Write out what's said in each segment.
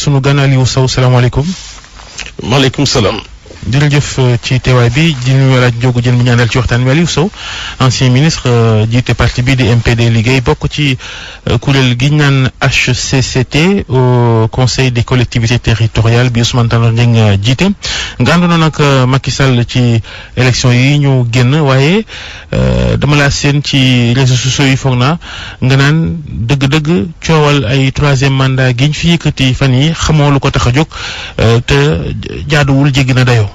sunu gan Aliou Sow salaamaaleykum. maaleykum salaam. jërëjëf ci teewaay bi di nuyu laaj Ndiogou Diène mi ñu àndal ci waxtaan wi Aliou Sow ancien ministre jiite parti bi di MPD liggéey bokk ci kuréel gi ñu naan HCCT au conseil des collectivités territoriales bi Ousmane Tanor Dieng jiite nga àndoon nag Macky Sall ci élection yi ñu génn waaye dama laa seen ci réseaux sociaux yi foog naa nga naan dëgg-dëgg coowal ay troisième mandat gi ñu fi yëkkati fan yi xamoo lu ko tax a jóg te jaaduwul jéggi na dayoo.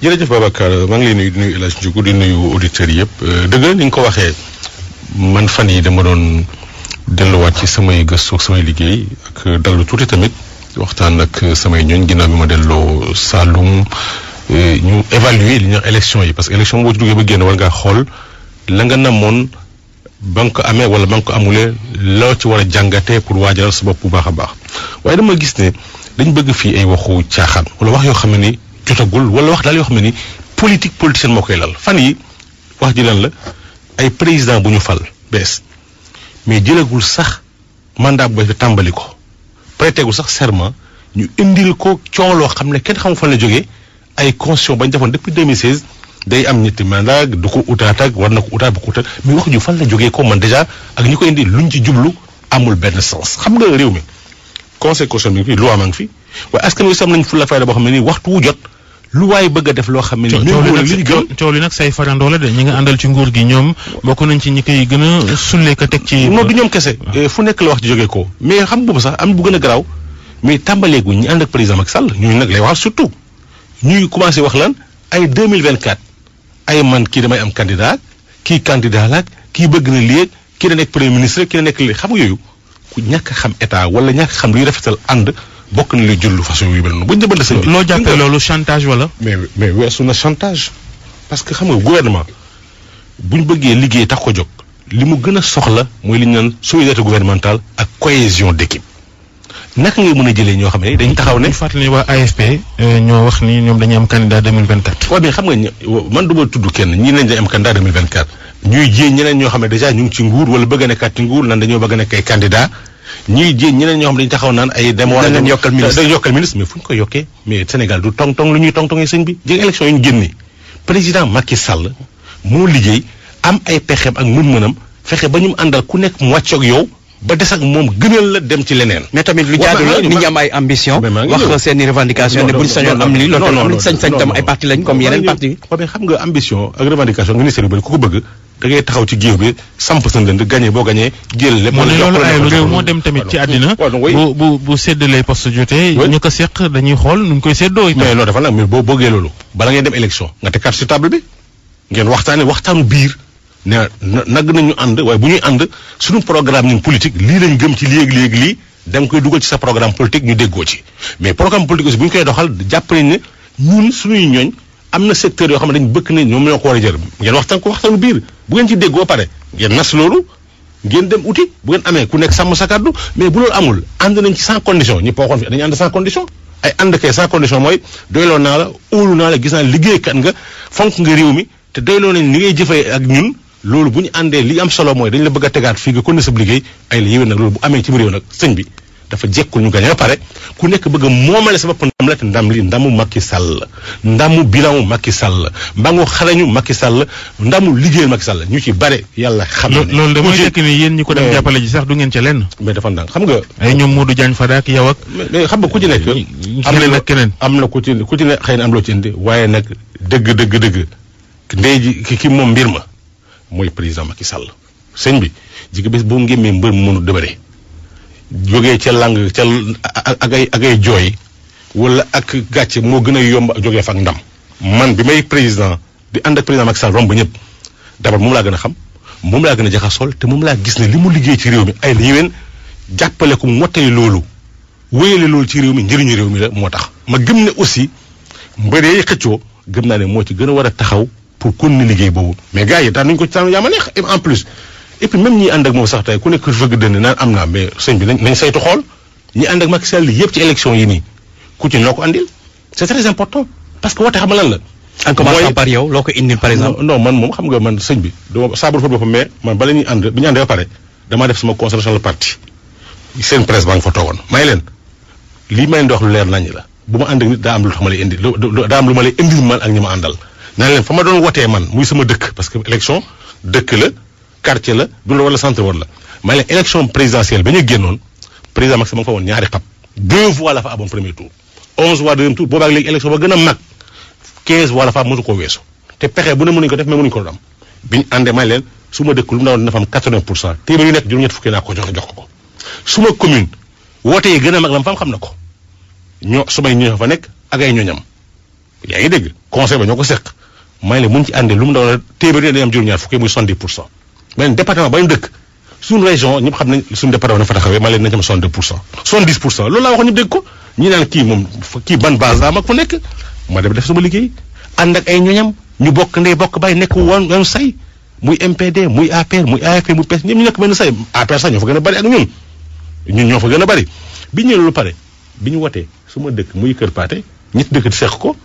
jërëjëf Babacar maa ngi lay nuyu El Hadj Ndiogou di nuyu auditeurs yëpp dëgg ni nga ko waxee man fan yi dama doon delluwaat ci samay gëstu ak samay liggéey ak dallu tuuti tamit waxtaan ak samay ñooñ ginnaaw bi ma delloo Saloum ñu évaluer li ñuy wax élection yi parce que élection boo ci duggee ba génn war ngaa xool la nga namoon ba nga ko amee wala ba nga ko amulee loo ci war a jàngatee pour waajalal sa bopp bu baax a baax waaye dama gis ne dañ bëgg fii ay waxu caaxaan wala wax yoo xam ne ni jotagul wala wax daal yoo xam ne ni politicienne moo koy lal fan yi wax ji lan la ay président bu ñu fal bees mais jëlagul sax mandat bu bees bi tàmbali ko prêtégul sax serment ñu indil ko coow loo xam ne kenn xamul fan la jógee ay constitution bañ defoon depuis 2016 day am ñetti mandat du ko utaat ak war na ko utaat bu ko utaat mais wax ju fan la jógee ko man déjà ak ñi ko indi luñ ci jublu amul benn sens xam nga réew mi conseil constitutionnel bi loi maa ngi fi waaye askan wi sam nañ fu la fayda boo xam ne nii waxtu wu jot lu waaye bëgg a def loo xam ne nii coow li nag say farandoo la de ñi nga àndal ci nguur gi ñoom bokk nañ ci ñi koy gën a sullee ka teg ci non du ñoom kese fu nekk la wax ci jógee ko mais xam boobu sax am bu gën a garaaw mais tàmbaleegu ñi ànd ak président Macky Sall ñooñu nag lay wax surtout ñuy commencé wax lan ay 2024 ay man kii damay am candidat kii candidat laak kii bëgg na lii kii da nekk premier ministre kii da nekk lii xam nga yooyu ku ñàkk xam état wala ñàkk xam luy rafetal ànd bokk na luy jullu façon yu mel noonu bu ñu demee sëñ bi. loo jàppee loolu chantage wala. mais weesu na chantage parce que xam nga gouvernement bu ñu bëggee liggéey tax ko jóg li mu gën a soxla mooy li ñu naan solidarité gouvernementale ak cohésion d'équipe naka ngay mën a jëlee ñoo xam ne dañu taxaw ne. ñu fàttali waa AFP ñoo wax ni ñoom dañuy am candidat 2024. waaw mais xam nga man du ma tudd kenn ñii nañ dañu am candidat 2024 ñuy jéem ñeneen ñoo xam ne déjà ñu ngi ci nguur wala bëgg a nekkaat ci nguur nan dañoo bëgg a nekk ay candidat ñuy jéem ñeneen ñoo xam ne dañu taxaw naan ay dem war a dem yokkal ministre mais fu ñu ko yokkee mais Sénégal du tong-tong lu ñuy tong-tongee sëñ bi jég élection yi ñu génne président Macky Sall moo liggéey am ay pexeem ak mën-mënam fexe ba ñu àndal ku nekk mu wàccoog yow ba des ak moom gënal la dem ci leneen. mais tamit lu jaadu la nit ñi am ay ambition wax seen i revendication ne bu ñu sañoon am lii loolu am sañ-sañ tam ay parti lañ comme yeneen parti yi. mais xam nga ambition ak revendication ministère yu bëri ku ko bëgg da ngay taxaw ci géew bi samp sa ndënd gagné boo gagné jël lépp. moo ne loolu ay réew moo dem tamit ci àddina bu séddalee poste jotee ñu ko seq dañuy xool nu ñu koy séddoo. mais loolu dafa nag mais boo bëggee loolu bala ngay dem élection nga teg carte sur table bi ngeen waxtaanu biir ne nag nañu ànd waaye bu ñuy ànd suñu programme ñun politique lii lañ gëm ci léegi lii da nga koy dugal ci sa programme politique ñu déggoo ci mais programme politique aussi bu ñu koy doxal jàpp nañ ne ñun suñuy ñooñ am na secteur yoo xam ne dañ bëgg ne ñoom ñoo ko war a jër ngeen waxtaanu biir bu ngeen ci déggoo pare ngeen nas loolu ngeen dem uti bu ngeen amee ku nekk sàmm sa kàddu mais bu loolu amul ànd nañ ci sans condition ñi pooxoon fi dañu ànd sans condition ay ànd kay sans condition mooy doyloo naa la óolu naa la gis naa liggéeykat nga fonk nga réew mi te doyloo nañ li ngay jëfee ak ñun loolu bu ñu àndee li am solo mooy dañ la bëgg a tegaat fii nga kon ne sa liggéey ay la yéwén nag loolu bu amee ci réew nag sëñ bi dafa jekkul ñu gañe ba pare ku nekk bëgg a moomale sa bopp ndam la te ndam li ndamu Macky Sall ndamu bilamu Macky Sall mbangu xarañu Macky Sall ndamu liggéeyal Macky Sall ñu ci bare yàlla xam na loolu damay fekk ni yéen ñi ko dem jàppale ji sax du ngeen ca lenn mais dafa ndànk xam nga ay ñoom Modou Diagne Fada ak yow ak mais xam nga ku ci nekk am na ku ci ne xëy na am loo ci indi waaye nag dëgg ndey ji ki moom mbir ma mooy président Macky Sall sëñ bi jigéen bés boo ngémmee mbër mu mënu dëbëre jógee ca lang ca ak ay jooy wala ak gàcce moo gën a yomb jógee fa ak ndam man bi may président di ànd ak président Macky Sall romb ñëpp d'abord moom laa gën a xam moom laa gën a jaxasool te moom laa gis ne li mu liggéey ci réew mi ay la yéwén jàppale ko mottali loolu wéyale loolu ci réew mi njëriñu réew mi la moo tax ma gëm ne aussi mbëree xëccoo gëm naa ne moo ci gën a war a taxaw pour kon ni liggéey boobu mais gars yi daan nañu ko ci yaa ma neex en plus et puis même ñi ànd ak moom sax tey ku nekk fëgg dënn naan am naa mais sëñ bi nañ saytu xool ñi ànd ak Macky Sall yëpp ci élection yi nii ku ci noo ko andil c'est très important parce que woote xam lan la. en commençant par yow loo ko indil par exemple. non man moom xam nga man sëñ bi dama saabu fa boppam mais man bala ñuy ànd bi ñu àndee ba pare damaa def sama concertation le parti seen presse baa nga fa toogoon may leen lii may leen di wax lu leer nañ la bu ma ànd ak nit daa am lu tax ma lay indi daa am lu ma lay indil man ak ñi ma àndal naa leen fa ma doon wotee man muy sama dëkk parce que élection dëkk la quartier la du la wala centre wala la may leen élection présidentielle ba ñu génnoon président Macky Sall ma nga fa woon ñaari xab 2 voix la fa amoon premier tour 11 voix deuxième tour boobaag léegi élection ba gën a mag 15 voix la fa am mësu koo weesu te pexe bu ne mënuñ ko def mais mënuñ ko doon am bi ñu àndee may leen su ma dëkk lu mu daawoon dina fa am 80% téeméer yu nekk juróom-ñett fukki naa ko jox ko su ma commune woote yi gën a mag la ma xam na ko ñoo sumay ñoo fa nekk ak ay ñooñam yaa ngi dégg conseil ba ñoo ko seq may leen mun ci àndee lu mu daawoon téeméer yi dañu am juróom-ñaar fukki muy 70%. beneen département ba ñu dëkk suñu région ñëpp xam nañ suñu département na fa taxawee may leen nañ am 62%. 70% loolu laa wax ñëpp dégg ko ñi naan kii moom kii ban base la mag fu nekk ma def sama liggéey ànd ak ay ñooñam ñu bokk ndey bokk bàyyi nekk woon say muy MPD muy APR muy AFP muy PS ñëpp ñu nekk benn say APR sax ñoo fa gën a bari ak ñun ñoo fa gën a bari bi ñu lu pare bi ñu wotee su ma dëkk muy Kër Paate ñetti dëkk seq ko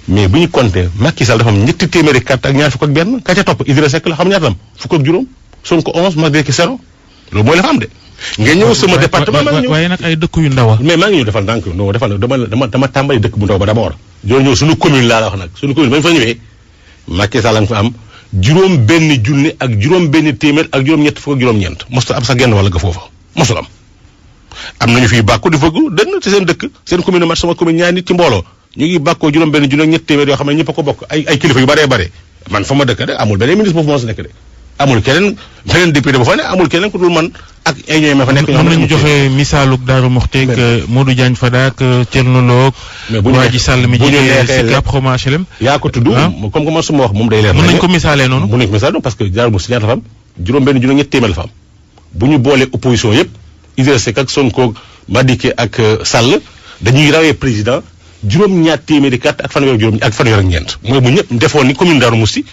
mais bu ñu compté Macky Sall dafa am ñetti téeméeri carte ak ñaar fukk ak benn ka ca topp Idrissa Seck la xam ñaata am fukk ak juróom Sonko 11 Macky 0 loolu mooy la fa am de. nga ñëw sama département maa ngi ñëw waaye nag ay dëkk yu ndaw mais maa ngi ñëw defal ndànk non defal dama tàmbali dëkk bu ndaw ba d'abord. loolu ñëw suñu commune laa la wax nag suñu commune ba ñu fa ñëwee Macky Sall nga fa am juróom benn junni ak juróom benn téeméer ak juróom-ñett fukk ak juróom-ñeent mosul am sa genn wala ga foofa mosul am. am nañu fii bàkku di fëggu dënn ci seen dëkk seen commune mat sama commune ñaari nit ci mbooloo ñu ngi bàkkoo juróom benn junni ak ñett téeméer yoo xam ne ñëpp a ko bokk ay kilifa yu baree bare man fa ma dëkk de amul beneen ministre boobu moo si nekk de amul keneen beneen député bu fa ne amul keneen ku dul man ak ay ñooy ma fa nekk. ñoom lañu joxe misaaluk Daaru Moxti ak Modou Diagne Fada ak Thierno Lo ak mais bu ñu Wadji Sall mi jiite Sicap Xoma HLM yaa ko tudd comme que man su ma wax moom day leer mën nañu ko misaalee noonu mën nañu ko misaalee parce que Daaru Moxti ñaata fa am juróom benn junni ak ñett téeméer la fa am bu ñu boolee opposition yëpp Idrissa Seck ak Sonko Madické ak Sall dañuy rawee président juróom-ñaar téeméeri carte ak fanweer juróom ak fanweer ak ñeent mooy bu ñëpp defoon ni commune Darou Mousty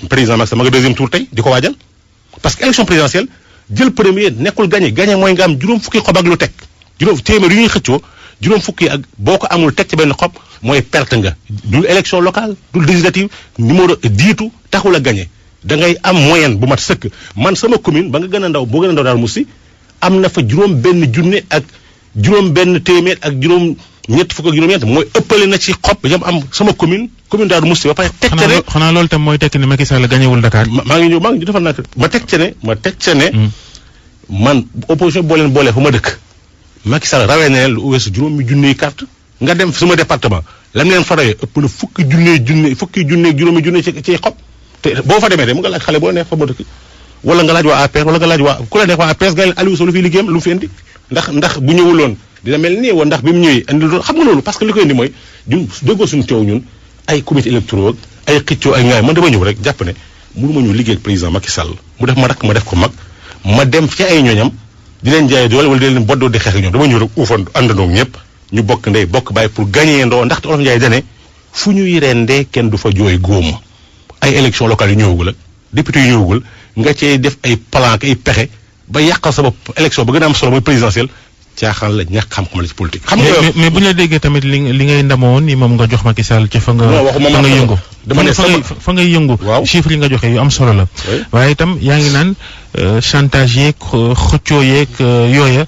président Macky Sall ma nga deuxième tour tey di ko waajal parce que élection présidentielle jël premier nekkul gagné mooy nga am juróom fukki xob ak lu teg juróom téeméer yu ñuy xëccoo juróom fukki ak boo ko amul teg ci benn xob mooy perte nga dul élection locale dul législative numéro diitu taxul a gagné da ngay am moyenne bu mat sëkk man sama commune ba nga gën a ndaw boo gën a ndaw Darou Mousty am na fa juróom benn junne ak juróom benn téeméer ak juróom ñett fukk ak juróom-ñett mooy ëppale na ci xob yam am sama commune Darou Mousty ba pare teg ca ne xanaa loolu tam mooy tekki ne Macky Sall gañewul Dakar maa ngi ñëw defal naa ma teg ca ne man opposition boo leen boolee fu ma dëkk Macky Sall rawee na leen lu weesu juróomi junniy carte nga dem sama département lam leen fa rawee ëpp na fukki junne juróomi junne ci xob te boo fa demee de mu nga laaj xale boo neex fa ma dëkk wala nga laaj waa APR wala nga laaj waa ku la neex waa APR nga leen Aliou Sow lu fiy liggéeyam lu mu fi indi ndax bu ñëwuloon dina mel nii woon ndax bi mu ñëwee indi loolu xam nga loolu parce que li koy indi mooy ñun déggoo suñu teew ñun ay comité électoral ay xëccoo ay ngaay man dama ñëw rek jàpp ne mënu ma ñu liggéey ak président Macky Sall mu def ma rakk ma def ko mag ma dem ci ay ñooñam di leen jaay doole wala di leen boddoo di xeex ak ñoom dama ñëw rek uufan àndandoo ñëpp ñu bokk ndey bokk bàyyi pour gagner ndoo ndaxte Olof Njaay dane fu ñuy rendee kenn du fa jooy góom ay élection locale yu ñëwagul ak député yu ñëwagul nga cee def ay plan ak ay pexe ba yàqal sa bopp élection ba gën a am solo mooy présidentielle caaxaan la ñàkk xam-xam la ci politique. xam nga mais bu ñu la déggee tamit li ngay ndamoon ni moom nga jox Macky Sall ci fa nga yëngu. dama ne fa ngay yëngu. waaw chiffres yi nga joxe yu am solo la. waaye itam yaa ngi naan chantage yeeg xëccoo yeeg yooya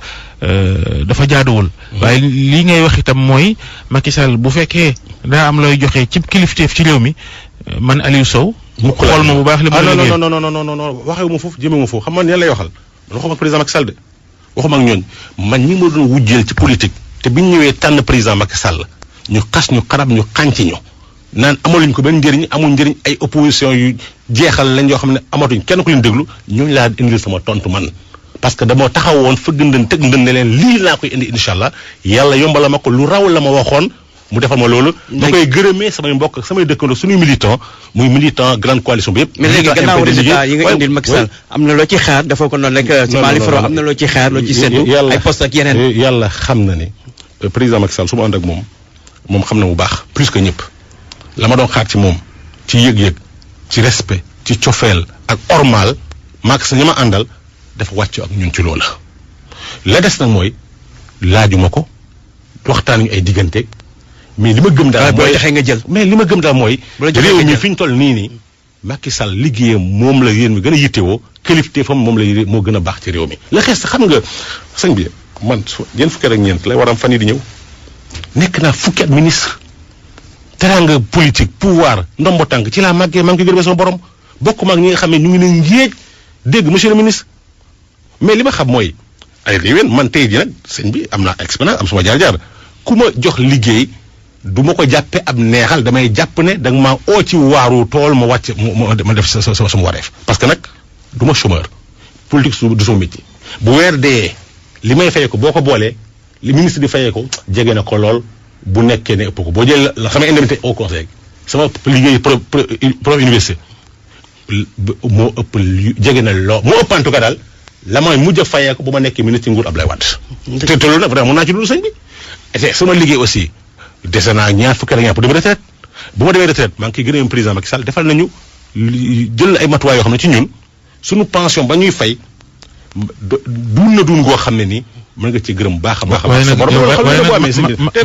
dafa jaaduwul. waaye lii ngay wax itam mooy Macky Sall bu fekkee daa am looy joxe ci kilifteef ci réew mi man Aliou Sow. mu xool ma bu baax li ma la liggéey non waxewu ma foofu jëmee ma foofu xam nga ñan lay waxal man waxuma ak président Macky Sall de waxuma ak ñooñ man ñi ma doon wujjeel ci politique te biñ ñëwee tànn président Macky Sall ñu xas ñu xarab ñu xànc ñu naan amaluñ ko benn njëriñ amul njëriñ ay opposition yu jeexal lañ yoo xam ne amatuñ kenn ku leen déglu ñooñu laa indil sama tontu man parce que dama taxawoon fëgg ndën tëgg ndën ne leen lii laa koy indi incha allah yàlla yombala ma ko lu raw la ma waxoon mu defal ma loolu. ma koy gërëmee samay mbokk ak samay dëkkandoo suñuy militant muy militant grande coalition bi yëpp. mais léegi gannaaw résultat yi nga indil Macky Sall am na loo ci xaar dafa ko noonu rek. ci Mali Faro am na loo ci xaar loo ci séntu. ay poste ak yeneen. yàlla xam na ne président Macky Sall su ma ànd ak moom xam na bu baax plus que ñëpp la ma doon xaar ci moom ci yëg-yëg ci respect ci cofeel ak ormal Macky Sall ñi ma àndal dafa wàcc ak ñun ci loola. la des nag mooy laajuma ko waxtaan ñu ay digganteeg. mais li ma gëm daal mooy nga jël mais li ma gëm daal mooy réew mi fi ñu toll nii Macky Sall liggéeyam moom la yéen mi gën a yittewoo kilifteefam moom la moo gën a baax ci réew mi la xees xam nga sëñ bi man ñeent fukki at ak ñeent lay waram fan yi di ñëw nekk naa fukki at ministre teranga politique pouvoir ndombo tànk ci laa màggee maa ngi koy gërëmee sama borom bokk maag ñi nga xam ne ñu ngi ne ngéej dégg monsieur le ministre mais li ma xam mooy ay réewen man tey jii nag sëñ bi am naa expérience am suma jaar-jaar ku ma jox liggéey du ma ko jàppe ab neexal damay jàpp ne da nga maa oo ci waaru tool ma wàcc ma def sama wareef parce que nag du ma chômeur politique du sama métier bu weer dee li may fayee ko boo ko boolee li ministre di fayee ko jege na ko lool bu nekkee ne ëpp ko boo jëlee la sama indemnité au conseil sama liggéey prof université moo ëpp jege na lool moo ëpp en tout cas daal la may mujj a fayee ko bu ma nekkee ministre ci nguur Abdoulaye Wade te loolu nag vraiment mun naa ci dund sëñ bi te sama liggéey aussi dese naa ñaar fukki at ak ñaar pour dem retraite bu ma demee retraite maa ngi koy gërëm président Macky Sall defal nañu jël ay matuwaay yoo xam ne ci ñun suñu pension ba ñuy fay duun na duun goo xam ne nii mën nga ci gërëm baax a baax. waaye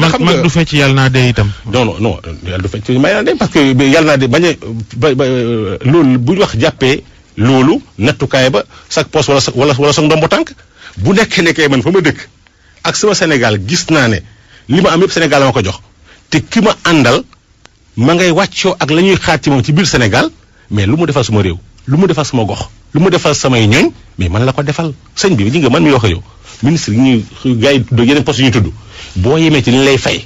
nag mag du fecc yàlla naa dee itam. non yàlla du fecc may naa dee parce que yàlla naa dee bañ a loolu bu ñu wax jàppee loolu nattukaay ba sa poche wala sa ndombo tànk bu nekkee man fa ma dëkk ak sama Sénégal gis naa ne li ma am yëpp Sénégal ma ko jox te ki ma àndal ma ngay wàccoo ak la ñuy xaar ci moom ci biir Sénégal mais lu mu defal suma réew lu mu defal sama gox lu mu defal samay ñooñ mais man la ko defal sëñ bi ji nga man mi wax ak yow ministre yi ñuy gars yi yeneen poste yi ñuy tudd boo yemee ci li lay fay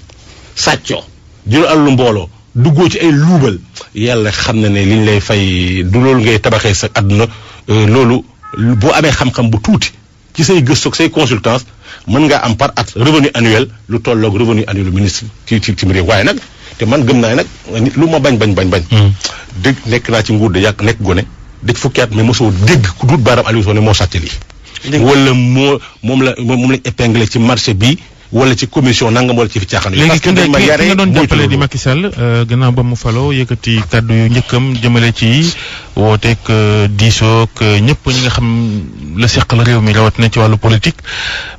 sàccoo jël àllu mbooloo duggoo ci ay luubal yàlla xam na ne liñ lay fay du loolu ngay tabaxee sa àdduna loolu boo amee xam-xam bu tuuti ci say gëstu ak say consultance mën ngaa am par at revenu annuel lu tolloog revenu annuel ministre ci réew waaye nag te man gëm naa nag nit lu ma bañ. dégg nekk naa ci nguur de yàgg nekk gone dëj fukki at mais mosoo dégg ku duut baaram Aliou Sow ne moo sàcc lii. wala moom lañ épinglé ci marché bi wala ci commission nangam wala ci fi caaxaan. léegi ki nga doon jàppale di Macky Sall gannaaw ba mu faloo yëkkati kàddu yu njëkkam jëmale ci wooteeg diisoog ñëpp ñi nga xam la seqal réew mi rawatina ci wàllu politique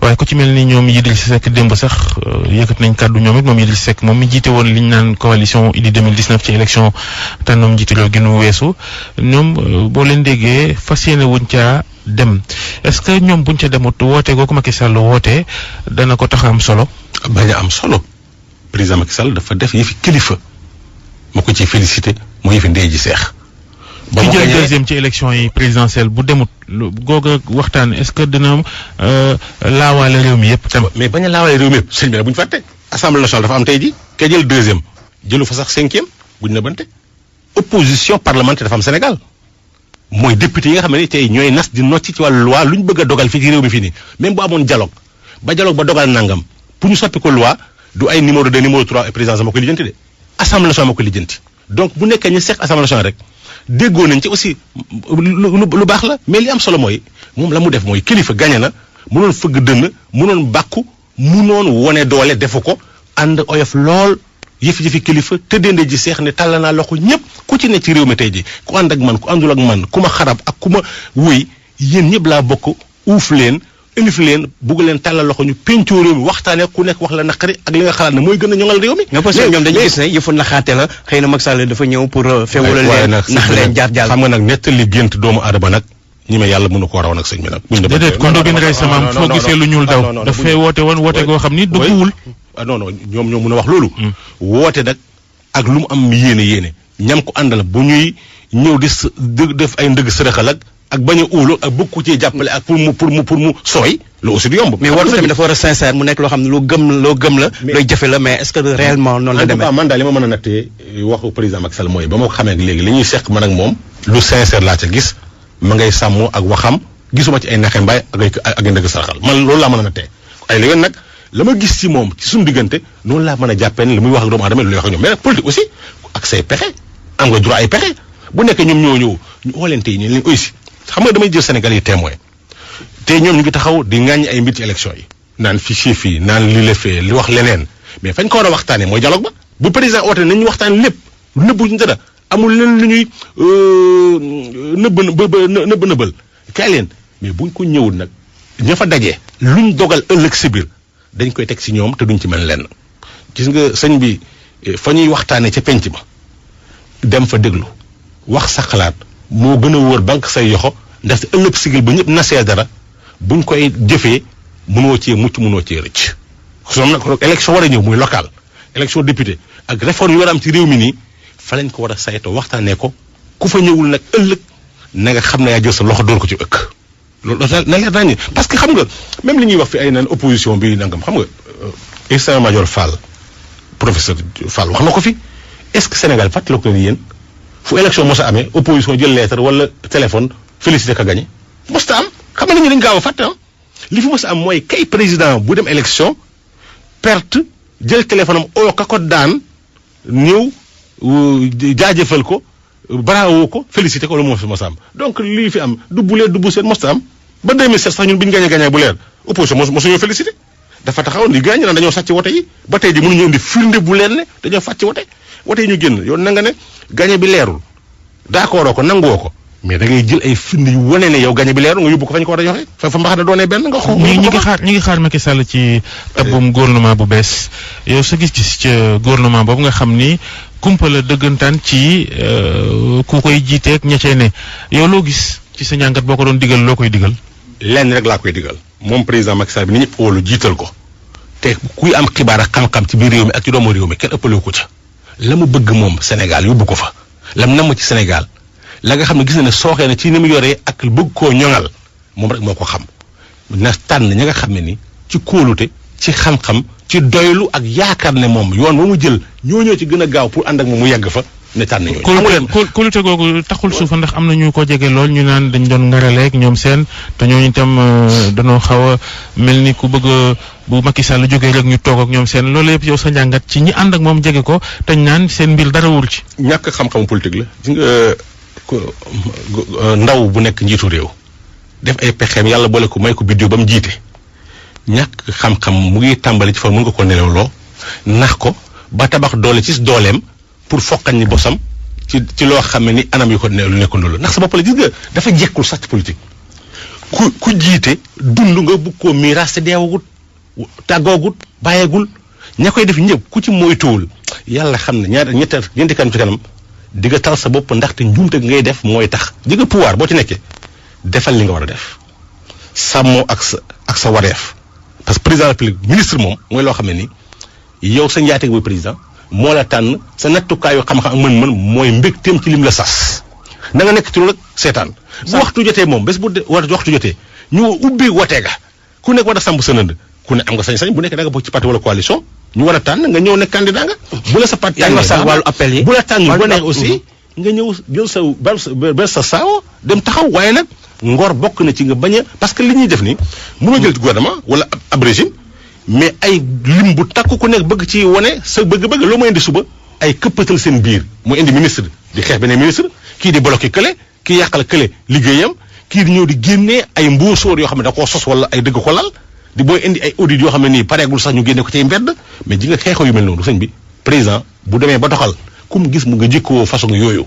waaye ku ci mel ni ñoom Idrissa Seck démb sax yëkkati nañ kàddu ñoom it moom Idrissa Seck moom mi jiite woon li ñu naan coalition Idy 2019 ci élection tànnoom jiite réew gi nu weesu ñoom boo leen déggee fas yéene wuñ caa dem est-ce que ñoom buñ ca demut woote googu Macky Sall woote dana ko tax a am solo. bañ a am solo président Macky Sall dafa def yëfi kilifa ma ko ciy félicité mooy yëfi ndey ji seex. ba mu jël deuxième ci élection yi présidentielle bu demut googu waxtaan est-ce que dina laawaale réew mi yëpp tam. mais bañ a laawaale réew mi yëpp sëñ bi nag bu ñu fàtte assemblée nationale dafa am tey ji ke jël deuxième jëlu fa sax cinquième buñ na bante opposition parlementaire dafa am Sénégal. mooy député yi nga xam ne tey ñooy nas di nocci ci wàllu loi lu ñu bëgg a dogal fii ci réew mi fii nii même bu amoon dialogue ba dogal nangam pour ñu soppi ko loi du ay numéro 2 numéro 3 présidence moo koy lijjanti de assemblée nationale moo koy lijjanti donc bu nekkee ñu seq assemblée nationale rek déggoo nañ ci aussi lu baax la mais li am solo mooy moom la mu def mooy kilifa gañe na mënoon fëgg dënn mënoon bàkku mënoon wone doole defu ko ànd oyof lool yëfi kilifa tëddee ji seex ne tàll naa loxo ñëpp ku ci ne ci réew mi tey ji ku ànd ak man ku àndul ak man ku ma xarab ak ku ma wëy yéen ñëpp laa bokk uuf leen unif leen bugg leen tàllal loxo ñu pencoo réew mi waxtaanee ku nekk wax la naqari ak li nga xalaat ne mooy gën a ñoŋal réew mi. nga parce que ñoom dañu gis ne yëfu naxaate la xëy na Macky Sall dafa ñëw pour feewala leen nax leen jaar jàll. xam nga nag nettali gént doomu aadama nag ñi me yàlla mënu koo raw nag sëñ bi nag. déedéet kon doo gën rey sa maam foo gisee lu ñuul daw dafay woote goo xam ni dëgguwul. non ñoom ñoo mën a wax loolu. woote nag ak lu mu am yéene ñam ko àndal bu ñuy ñëw di def ay ndëgg sërëxal ak bañ a óolu ak bëgg ko cee jàppale ak pour mu sooy loolu aussi du yomb. mais woote tamit dafa war a sincère mu nekk loo xam ne loo gëm la. looy jëfe la mais est-ce que réellement noonu la demee. man daal li ma mën a nattee waxu président Macky Sall mooy ba ma ko xamee léegi li ñuy seq man ak moom lu sincère laa ca gis ma ngay sàmmoo ak waxam gisuma ci ay naxe mbaay ak ay ndëgg sërëxal man loolu laa mën a nattee ay léegi nag la ma gis ci moom ci suñu diggante noonu laa mën a jàppee ne li muy wax ak doomu aadama lu lay wax ak ñoom mais nag politique aussi ak say pexe am nga droit ay pexe bu nekkee ñoom ñoo ñëw ñu oo leen tey ñu leen aussi xam nga damay jël Sénégal yi témoin tey ñoom ñu ngi taxaw di ŋàññi ay mbir ci élection yi naan fichier fii naan li la fee li wax leneen mais fañ ko war a waxtaanee mooy dialogue ba bu président oote nañ ñu waxtaan lépp nëbbuñ dara amul leen lu ñuy nëbbal kaay leen mais buñ ko ñëwul nag ña fa dajee luñ dogal ëllëg si biir dañ koy teg ci ñoom te duñ ci mel lenn gis nga sëñ bi fa ñuy waxtaanee ca penc ma dem fa déglu wax sa xalaat moo gën a wóor banque say yoxo ndaxte ëllëg sigil ba ñëpp nasee dara buñ koy jëfee mënoo cee mucc mënoo cee rëcc. soom nag élection war a ñëw muy local élection député ak réforme yu war a am ci réew mi nii fa lañ ko war a saytoo waxtaanee ko ku fa ñëwul nag ëllëg na nga xam ne yaa jël sa loxo door ko ci ëkk. loolu na leer naa ni parce que xam nga même li ñuy wax fi ay naan opposition bi nangam xam nga Ismaïla Fall professeur Fall wax na ko fi est-ce que Sénégal fàttali ko ni yéen fu élection mos a amee opposition jël lettre wala téléphone félicité ka gagné mos ta am xam nga nit ñi dañu gaaw a fàtte li fi mos a am mooy kay président bu dem élection perte jël téléphone am oo ka ko daan ñëw jaajëfal ko bravo ko félicité ko lu moo fi mos a am donc lii fi am du bulee du bu seen mos ta am ba 2007 sax ñun bi ñu gagné bu leer opposition mosuñoo félicité dafa taxawoon li gaañ naan dañoo sàcc wote yi ba tey ji mënuñu indi firnde bu leen ne dañoo fàcc wote yi ñu génn yow na nga ne gagné bi leerul d'accord ko nanguwoo ko mais da ngay jël ay firnde yu wane ne yow gagné bi leerul nga yóbbu ko fañ ko war a joxe fa mbax na doonee benn nga xoo ñi ngi xaar Macky Sall ci tabbum gouvernement bu bees yow sa gis-gis ci gouvernement boobu nga xam ni kumpa la dëggantaan ci ku koy jiiteeg ña cee ne yow loo gis ci sa njàngat boo ko doon digal loo koy digal. lenn rek laa koy digal moom président Macky Sall bi ni ñëpp wóolu jiital ko te kuy am xibaar ak xam-xam ci biir réew mi ak ci doomu réew mi kenn ëppalewu ko ca la mu bëgg moom Sénégal yóbbu ko fa la mu namm ci Sénégal la nga xam ne gis na ne sooxee na ci ni mu yoree ak bëgg koo ñoŋal moom rek moo ko xam na tànn ñi nga xam ne ni ci kóolute ci xam-xam ci doylu ak yaakaar ne moom yoon ba mu jël ñoo ci gën a gaaw pour ànd ak moom mu yegg fa ne tànn ñooñu. kóolute googu taxul suufa ndax am na ñu ko jege lool ñu naan dañ doon ngaraleeg ñoom seen te ñooñu itam dañoo xaw a mel ni ku bëgg bu Macky Sall jógee rek ñu toog ak ñoom seen loolu yëpp yow sa njàngat ci ñi ànd ak moom jege ko te ñu naan seen mbir dara wul ci. ñàkk xam-xamu politique la gis nga ndaw bu nekk njiitu réew def ay pexeem yàlla boole ko may ko biddiw ba mu jiite ñàkk xam-xam mu ngi tàmbali ci fa mën nga ko nelewloo nax ko ba tabax doole ci dooleem pour fokkañ ni bosam ci loo xam ne ni anam yu ko ne lu nekkul loolu ndax sa bopp la gis nga dafa jekkul sax ci politique ku jiite dund nga bugg koo miiras te deewagut tàggoogut bàyyeegul ña koy def ñëpp ku ci moytuwul yàlla xam ne ñeenti kanam ci kanam di nga tal sa bopp ndaxte njuumte ngay def mooy tax di nga pouvoir boo ci nekkee defal li nga war a def sàmmoo ak sa wareef parce que président de la République ministre moom mooy loo xam ne ni yow sa njaateeg mooy président moo la tànn sa nattukaayu xam-xam ak mën-mën mooy mbégteem ci lim la sas na nga nekk ci loolu rek seetaan bu waxtu jotee moom bés bu waxtu jotee ñu ubbi watee ga ku nekk war a samp sa nënd ku ne am nga sañ-sañ bu nekk da nga bokk ci parti wala coalition ñu war a tànn nga ñëw nekk candidat nga bu la sa parti wàllu appel yi bu la tànn bu neex aussi nga ñëw jël sa ber sa saawo dem taxaw waaye nag ngor bokk na ci nga bañ a parce que li ñuy def ni mënoo jël gouvernement wala ab régime mais ay lim bu takku ku nekk bëgg ci wane sa bëgg-bëgg loo mooy indi suba ay këppatal seen biir mu indi ministre di xeex beneen ministre kii di bloqué kële kii yàqal kële liggéeyam kii di ñëw di génnee ay mbuusóor yoo xam ne da koo sos wala ay dëgg ko lal di booy indi ay audit yoo xam ne nii pareegul sax ñu génne ko ci mbedd mais ji nga xeexoo yu mel noonu sëñ bi président bu demee ba doxal ku mu gis mu nga jikkoo façon yooyu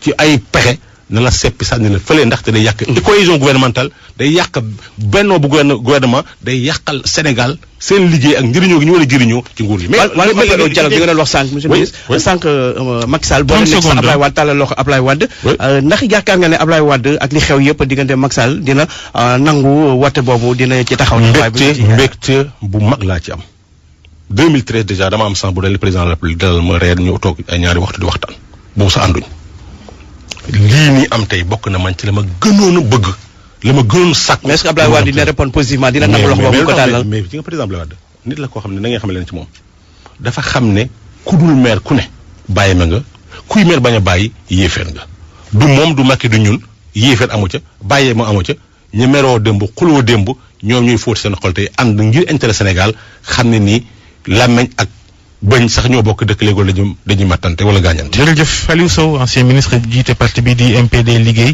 ci ay pexe na la seppi sànni la fële ndaxte day yàq cohésion gouvernementale day yàq bennoo bu gouvernement day yàqal Sénégal seen liggéey ak njëriñoo gi ñu war a jëriñoo ci nguur gi. mais wàllu dialogue bi nga doon wax sànq monsieur le ministre sànq Macky Sall boo nekk sa Ablaye Wade tàllal loxo Ablaye Wade ndax yaakaar nga ne Ablaye Wade ak li xew yëpp diggante Macky Sall dina nangu wate boobu dina ci taxaw. mbégte bu mag laa ci am 2013 déjà dama am sens bu dal le président de la République dalal ma reer ñu toog ay ñaari waxtu di waxtaan boobu sa ànduñ lii nii am tey bokk na man ci la ma gënoon a bëgg la ma gënoon sàkk. mais est-ce que Ablaye Wade dina répondre positivement dina nangu loxo boobu ko tàllal mais ci nga président Ablaye Wade nit la koo xam ne da ngay xam leen ci moom dafa xam ne ku dul maire ku ne bàyyi ma nga kuy maire bañ a bàyyi yéefeer nga du moom du Macky du ñun yéefeer amu ca bàyyee ma amu ca ñu meroo démb xuloo démb ñoom ñuy fóoti seen xol tey ànd ngir intérêt Sénégal xam ne nii làmmeñ ak bañ sax ñoo bokk dëkk léegi dañuy mattante wala gaañante. jërëjëf Aliou Sow ancien ministre jiite parti bi di MPD liggéey.